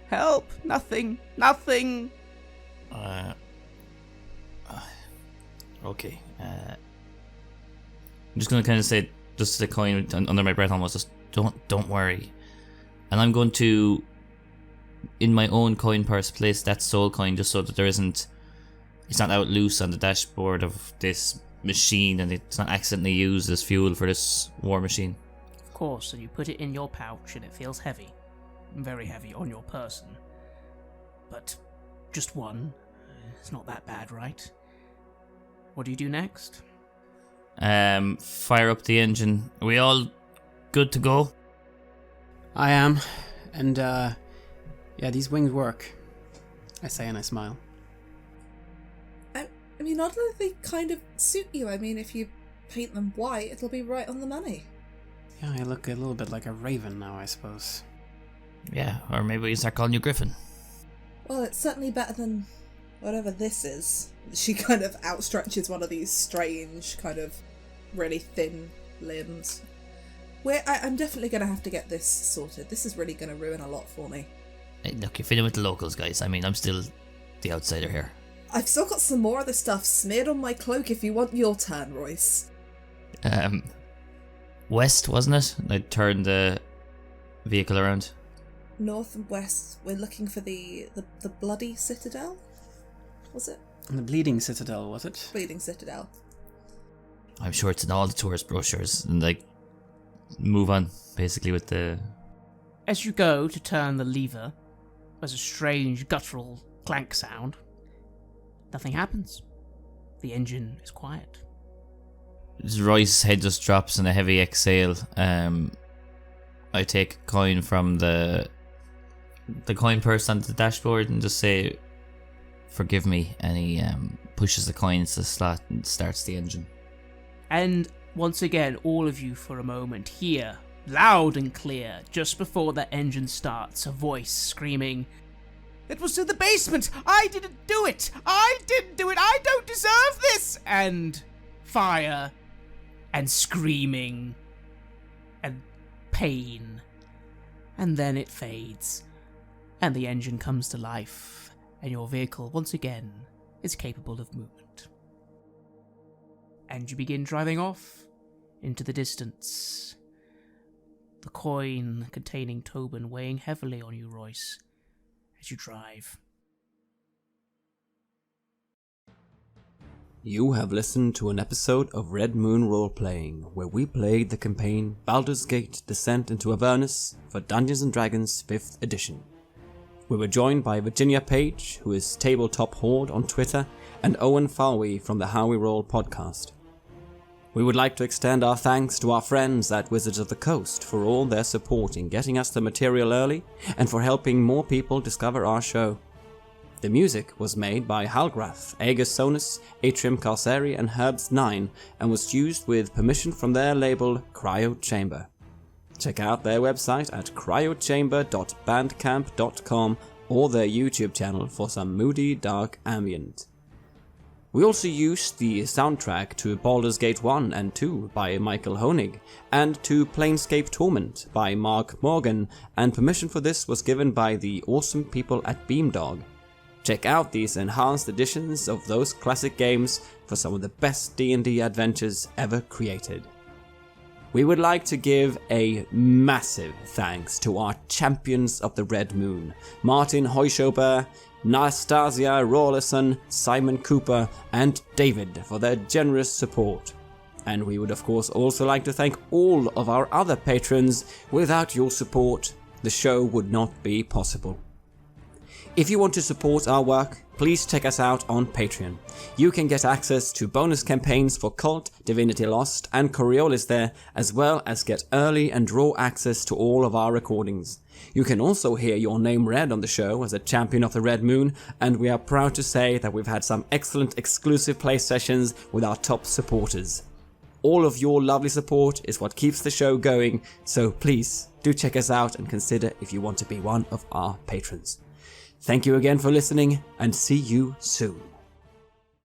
Help, nothing. Okay. I'm just gonna kind of say, just to the coin under my breath almost, just don't worry. And I'm going to, in my own coin purse, place that soul coin just so that it's not out loose on the dashboard of this machine and it's not accidentally used as fuel for this war machine. Of course, and you put it in your pouch and it feels heavy. Very heavy on your person. But just 1. It's not that bad, right? What do you do next? Fire up the engine. Are we all good to go? I am. And, these wings work. I say and I smile. I mean, not that they kind of suit you. I mean, if you paint them white, it'll be right on the money. Yeah, I look a little bit like a raven now, I suppose. Yeah, or maybe we can start calling you Griffin. Well, it's certainly better than whatever this is. She kind of outstretches one of these strange, kind of really thin limbs. I'm definitely going to have to get this sorted. This is really going to ruin a lot for me. Hey, look, you're fitting with the locals, guys. I mean, I'm still the outsider here. I've still got some more of the stuff smeared on my cloak if you want your turn, Royce. West, wasn't it? I turned the vehicle around. North and west, we're looking for the Bloody Citadel? Was it? The Bleeding Citadel, was it? Bleeding Citadel. I'm sure it's in all the tourist brochures, and move on, basically, with the... As you go to turn the lever, there's a strange guttural clank sound. Nothing happens. The engine is quiet. Royce's head just drops in a heavy exhale. I take a coin from the coin purse on the dashboard and just say, "Forgive me," and he pushes the coin into the slot and starts the engine. And once again, all of you for a moment hear, loud and clear, just before the engine starts, a voice screaming, "It was to the basement! I didn't do it! I didn't do it! I don't deserve this!" And fire, and screaming, and pain. And then it fades, and the engine comes to life, and your vehicle once again is capable of movement. And you begin driving off into the distance, the coin containing Tobin weighing heavily on you, Royce, as you drive. You have listened to an episode of Red Moon Role-Playing, where we played the campaign Baldur's Gate Descent into Avernus for Dungeons & Dragons 5th edition. We were joined by Virginia Page, who is Tabletop Horde on Twitter, and Owen Fáilbhe from the How We Roll podcast. We would like to extend our thanks to our friends at Wizards of the Coast for all their support in getting us the material early and for helping more people discover our show. The music was made by Halgrath, Aegis Sonus, Atrium Calceri and Herbs9 and was used with permission from their label Cryo Chamber. Check out their website at cryochamber.bandcamp.com or their YouTube channel for some moody, dark ambient. We also used the soundtrack to Baldur's Gate 1 and 2 by Michael Honig, and to Planescape Torment by Mark Morgan, and permission for this was given by the awesome people at Beamdog. Check out these enhanced editions of those classic games for some of the best D&D adventures ever created. We would like to give a massive thanks to our champions of the Red Moon, Martin Heuschober, Nastasia, Raulerson, Simon Cooper, and David for their generous support. And we would of course also like to thank all of our other patrons. Without your support, the show would not be possible. If you want to support our work, please check us out on Patreon. You can get access to bonus campaigns for Cult, Divinity Lost, and Coriolis there, as well as get early and raw access to all of our recordings. You can also hear your name read on the show as a champion of the Red Moon, and we are proud to say that we've had some excellent exclusive play sessions with our top supporters. All of your lovely support is what keeps the show going, so please do check us out and consider if you want to be one of our patrons. Thank you again for listening, and see you soon.